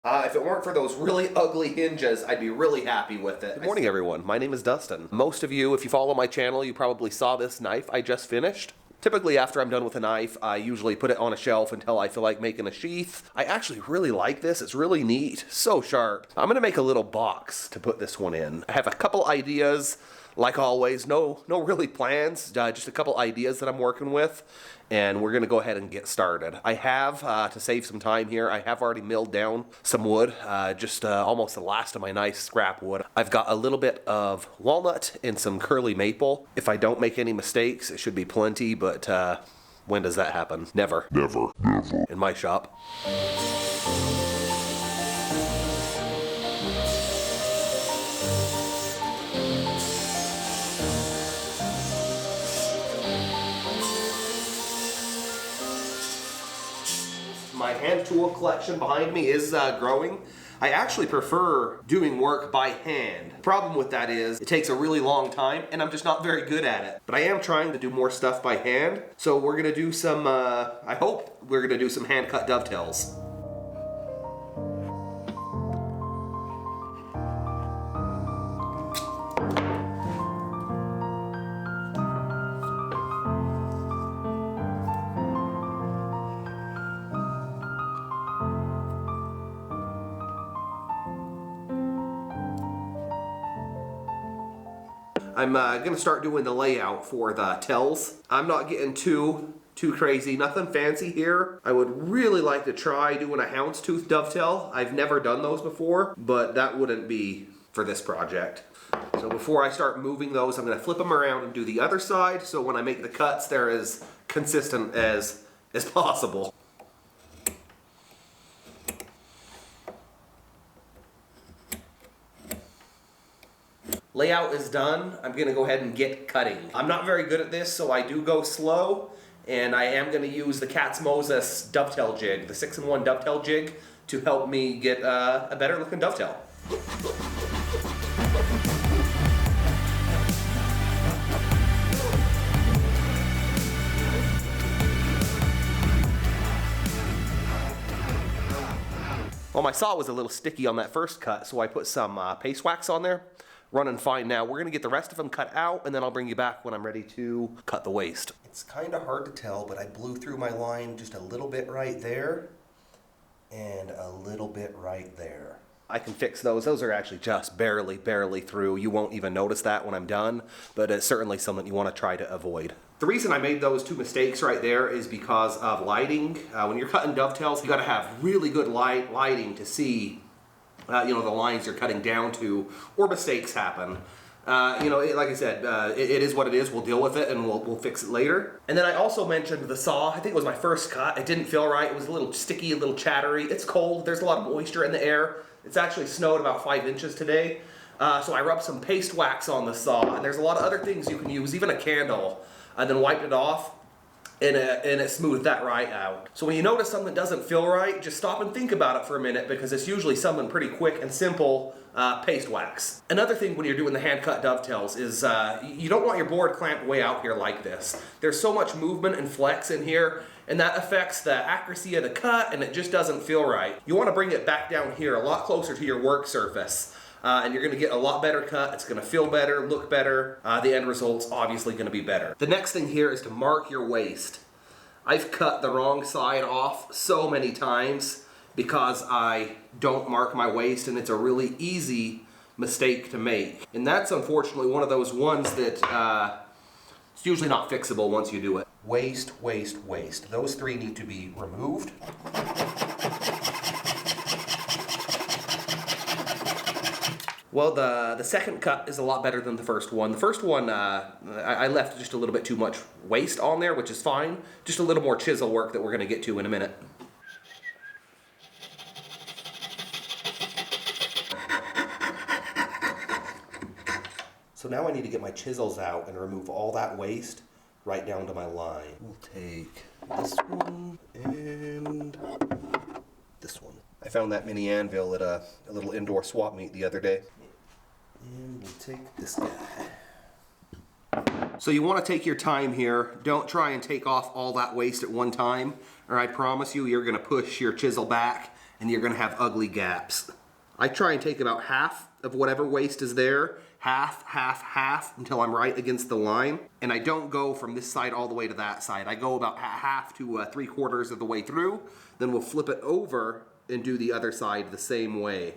If it weren't for those really ugly hinges, I'd be really happy with it. Good morning, everyone. My name is Dustin. Most of you, if you follow my channel, you probably saw this knife I just finished. Typically, after I'm done with a knife, I usually put it on a shelf until I feel like making a sheath. I actually really like this. It's really neat, so sharp. I'm gonna make a little box to put this one in. I have a couple ideas, like always. No really plans, just a couple ideas that I'm working with, and we're gonna go ahead and get started. I have, to save some time here, I have already milled down some wood, just almost the last of my nice scrap wood. I've got a little bit of walnut and some curly maple. If I don't make any mistakes, it should be plenty, but when does that happen? Never. Never. In my shop. My hand tool collection behind me is growing. I actually prefer doing work by hand. The problem with that is it takes a really long time and I'm just not very good at it. But I am trying to do more stuff by hand. So we're gonna do some, I hope we're gonna do some hand cut dovetails. I'm gonna start doing the layout for the tells. I'm not getting too crazy, nothing fancy here. I would really like to try doing a houndstooth dovetail. I've never done those before, but that wouldn't be for this project. So before I start moving those, I'm gonna flip them around and do the other side, so when I make the cuts, they're as consistent as possible. Layout is done. I'm gonna go ahead and get cutting. I'm not very good at this, so I do go slow, and I am gonna use the Cat's Moses dovetail jig, the 6-in-1 dovetail jig, to help me get a better looking dovetail. Well, my saw was a little sticky on that first cut, so I put some paste wax on there. Running fine now. We're gonna get the rest of them cut out, and then I'll bring you back when I'm ready to cut the waist. It's kind of hard to tell, but I blew through my line just a little bit right there, and a little bit right there. I can fix those. Those are actually just barely through. You won't even notice that when I'm done, but it's certainly something you want to try to avoid. The reason I made those two mistakes right there is because of lighting. When you're cutting dovetails, you gotta have really good lighting to see the lines you're cutting down to, or mistakes happen. Like I said, it is what it is. We'll deal with it and we'll fix it later. And then I also mentioned the saw. I think it was my first cut. It didn't feel right. It was a little sticky, a little chattery. It's cold. There's a lot of moisture in the air. It's actually snowed about 5 inches today. So I rubbed some paste wax on the saw, and there's a lot of other things you can use, even a candle, and then wiped it off. And it smoothed that right out. So when you notice something doesn't feel right, just stop and think about it for a minute, because it's usually something pretty quick and simple, paste wax. Another thing when you're doing the hand cut dovetails is you don't want your board clamped way out here like this. There's so much movement and flex in here, and that affects the accuracy of the cut, and it just doesn't feel right. You want to bring it back down here a lot closer to your work surface. And you're going to get a lot better cut. It's going to feel better, look better. The end result's obviously going to be better. The next thing here is to mark your waist. I've cut the wrong side off so many times because I don't mark my waist, and it's a really easy mistake to make. And that's unfortunately one of those ones that it's usually not fixable once you do it. Waist, waist, waist. Those three need to be removed. Well, the second cut is a lot better than the first one. The first one, I left just a little bit too much waste on there, which is fine. Just a little more chisel work that we're going to get to in a minute. So now I need to get my chisels out and remove all that waste right down to my line. We'll take this one and this one. I found that mini anvil at a little indoor swap meet the other day. And we'll take this guy. So you want to take your time here. Don't try and take off all that waste at one time, or I promise you, you're going to push your chisel back and you're gonna have ugly gaps. I try and take about half of whatever waste is there, half, until I'm right against the line. And I don't go from this side all the way to that side. I go about half to 3/4 of the way through, then we'll flip it over and do the other side the same way.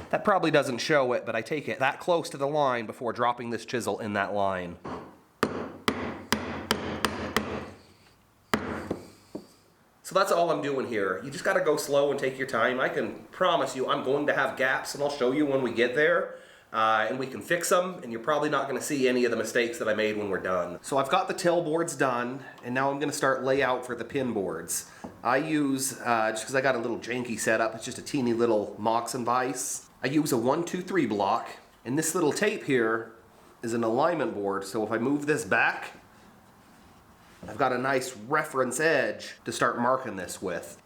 That probably doesn't show it, but I take it that close to the line before dropping this chisel in that line. So that's all I'm doing here. You just gotta go slow and take your time. I can promise you I'm going to have gaps, and I'll show you when we get there. And we can fix them, and you're probably not gonna see any of the mistakes that I made when we're done. So I've got the tail boards done, and now I'm gonna start layout for the pin boards. I use, just because I got a little janky setup, it's just a teeny little Mox and Vise. I use a 1, 2, 3 block, and this little tape here is an alignment board, so if I move this back, I've got a nice reference edge to start marking this with.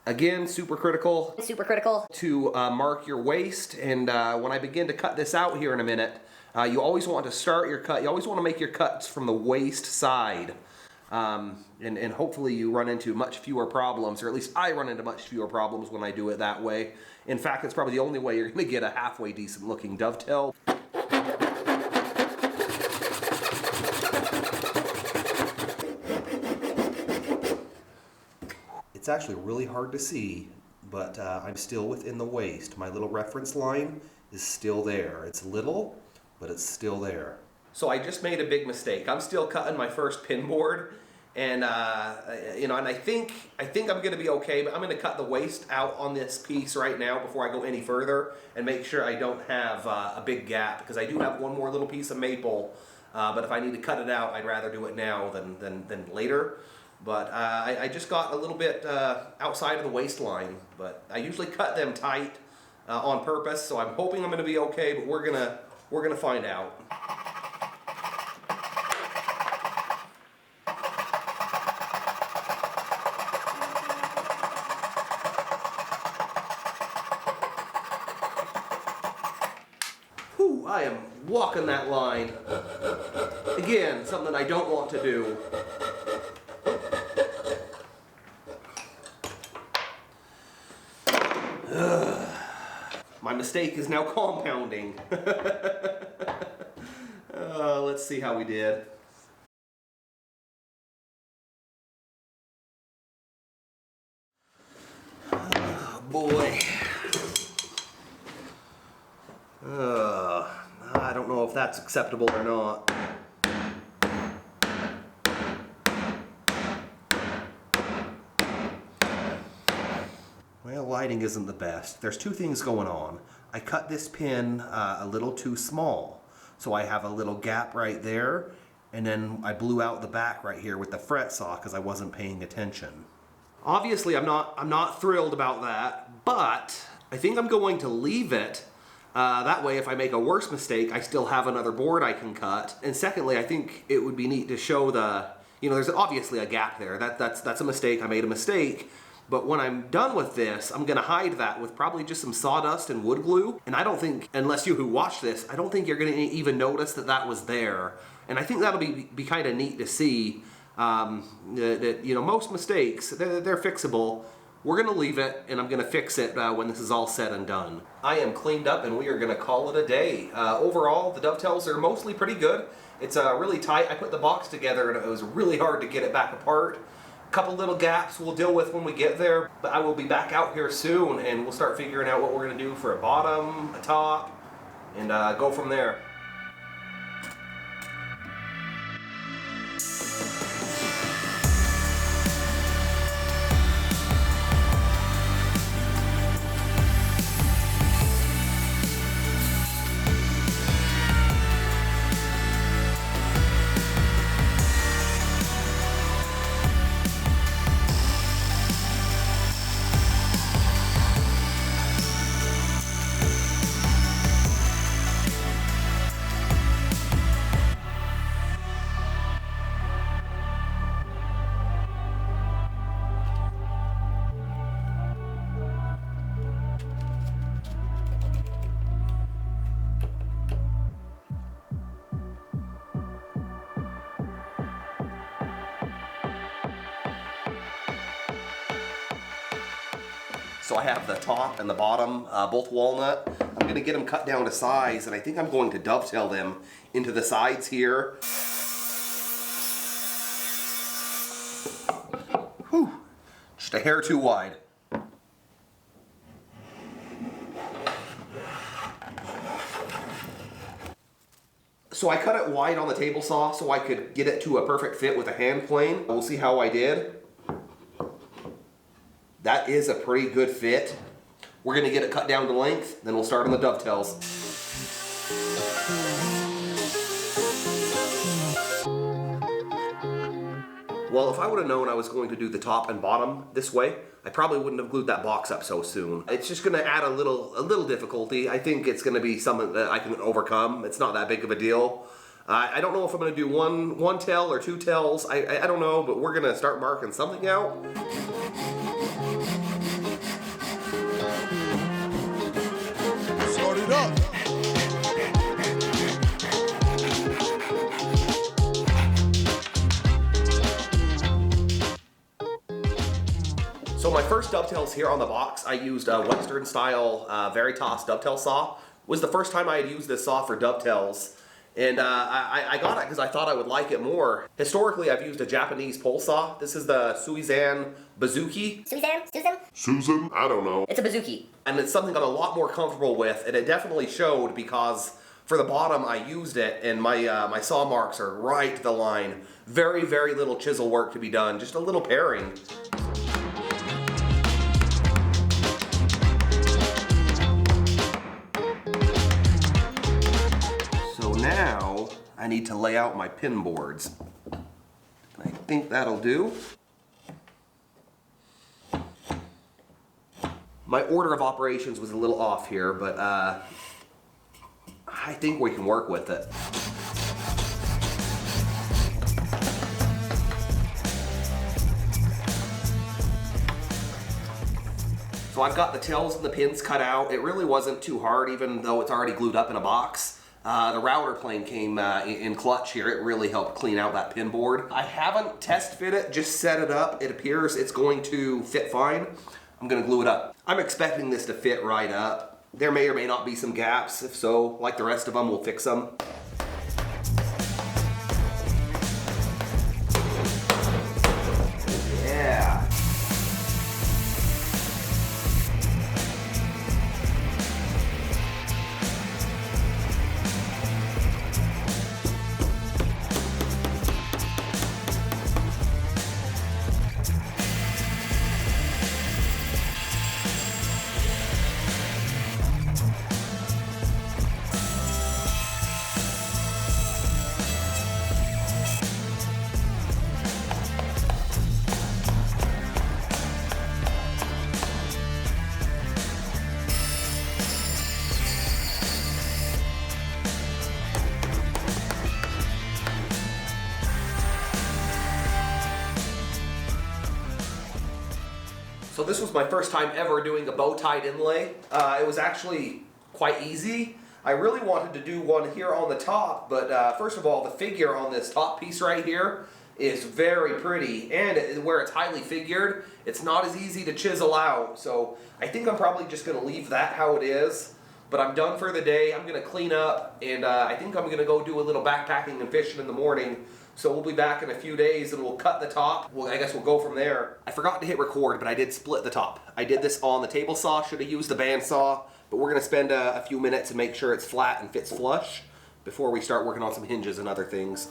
Again, super critical to mark your waist, and when I begin to cut this out here in a minute, you always want to start your cut, you always want to make your cuts from the waist side. And hopefully you run into much fewer problems, or at least I run into much fewer problems when I do it that way. In fact, it's probably the only way you're going to get a halfway decent looking dovetail. It's actually really hard to see, but I'm still within the waist. My little reference line is still there. It's little, but it's still there. So I just made a big mistake. I'm still cutting my first pin board, and and I think I'm going to be okay. But I'm going to cut the waist out on this piece right now before I go any further, and make sure I don't have a big gap, because I do have one more little piece of maple. But if I need to cut it out, I'd rather do it now than later. But I just got a little bit outside of the waistline, but I usually cut them tight on purpose. So I'm hoping I'm going to be okay, but we're gonna find out. Whew, I am walking that line. Again, something I don't want to do. My mistake is now compounding. Let's see how we did. Oh, boy. I don't know if that's acceptable or not. Well, lighting isn't the best. There's two things going on. I cut this pin a little too small, so I have a little gap right there, and then I blew out the back right here with the fret saw because I wasn't paying attention. Obviously, I'm not thrilled about that, but I think I'm going to leave it. That way, if I make a worse mistake, I still have another board I can cut. And secondly, I think it would be neat to show there's obviously a gap there. That's a mistake. I made a mistake. But when I'm done with this, I'm gonna hide that with probably just some sawdust and wood glue. And I don't think, unless you who watch this, I don't think you're gonna even notice that was there. And I think that'll be kind of neat to see that most mistakes, they're fixable. We're gonna leave it, and I'm gonna fix it when this is all said and done. I am cleaned up, and we are gonna call it a day. Overall, the dovetails are mostly pretty good. It's really tight. I put the box together, and it was really hard to get it back apart. Couple little gaps we'll deal with when we get there, but I will be back out here soon, and we'll start figuring out what we're going to do for a bottom, a top, and go from there. So I have the top and the bottom, both walnut. I'm gonna get them cut down to size, and I think I'm going to dovetail them into the sides here. Whew, just a hair too wide. So I cut it wide on the table saw so I could get it to a perfect fit with a hand plane. We'll see how I did. That is a pretty good fit. We're gonna get it cut down to length, then we'll start on the dovetails. Well, if I would have known I was going to do the top and bottom this way, I probably wouldn't have glued that box up so soon. It's just gonna add a little difficulty. I think it's gonna be something that I can overcome. It's not that big of a deal. I don't know if I'm gonna do one tail or two tails. I don't know, but we're gonna start marking something out. Start it up. So my first dovetails here on the box, I used a Western style Veritas dovetail saw. Was the first time I had used this saw for dovetails. And I got it because I thought I would like it more. Historically, I've used a Japanese pole saw. This is the Suizan Bazuki. Susan? I don't know. It's a bazooki. And it's something I'm a lot more comfortable with, and it definitely showed because for the bottom I used it, and my saw marks are right to the line. Very, very little chisel work to be done, just a little paring. So now I need to lay out my pin boards. I think that'll do. My order of operations was a little off here, but I think we can work with it. So I've got the tails and the pins cut out. It really wasn't too hard, even though it's already glued up in a box. The router plane came in clutch here. It really helped clean out that pin board. I haven't test fit it, just set it up. It appears it's going to fit fine. I'm gonna glue it up. I'm expecting this to fit right up. There may or may not be some gaps. If so, like the rest of them, we'll fix them. Yeah. So this was my first time ever doing a bow-tied inlay. It was actually quite easy. I really wanted to do one here on the top, but first of all, the figure on this top piece right here is very pretty, and where it's highly figured, it's not as easy to chisel out. So I think I'm probably just gonna leave that how it is. But I'm done for the day. I'm gonna clean up, and I think I'm gonna go do a little backpacking and fishing in the morning. So we'll be back in a few days and we'll cut the top. Well, I guess we'll go from there. I forgot to hit record, but I did split the top. I did this on the table saw, should have used the band saw, but we're gonna spend a few minutes and make sure it's flat and fits flush before we start working on some hinges and other things.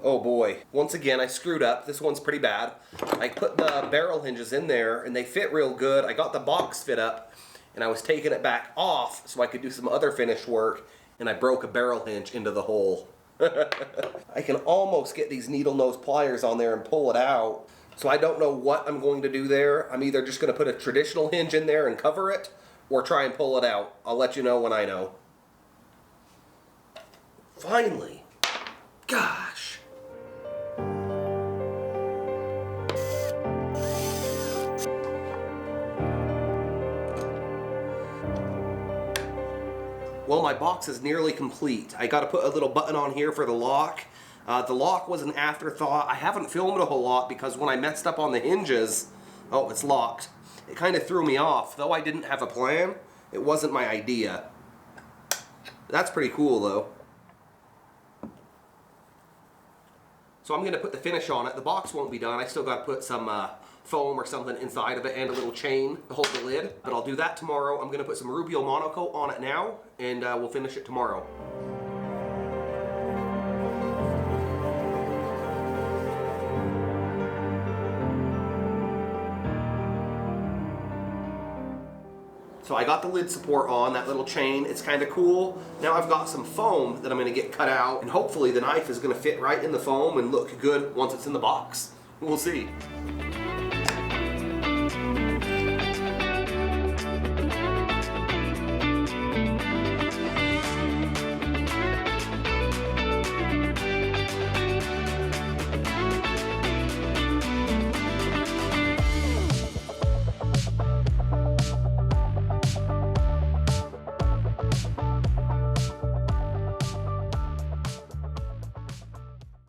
Oh boy, once again I screwed up. This one's pretty bad. I put the barrel hinges in there and they fit real good. I got the box fit up and I was taking it back off so I could do some other finish work, and I broke a barrel hinge into the hole. I can almost get these needle nose pliers on there and pull it out. So I don't know what I'm going to do there. I'm either just going to put a traditional hinge in there and cover it, or try and pull it out. I'll let you know when I know. Finally. Gosh. Well, my box is nearly complete. I got to put a little button on here for the lock. The lock was an afterthought. I haven't filmed a whole lot because when I messed up on the hinges, oh, it's locked. It kind of threw me off. Though I didn't have a plan, it wasn't my idea. That's pretty cool, though. So I'm going to put the finish on it. The box won't be done. I still got to put some foam or something inside of it and a little chain to hold the lid. But I'll do that tomorrow. I'm going to put some Rubio monocoat on it now, and we'll finish it tomorrow. So I got the lid support on, that little chain. It's kind of cool. Now I've got some foam that I'm going to get cut out, and hopefully the knife is going to fit right in the foam and look good once it's in the box. We'll see.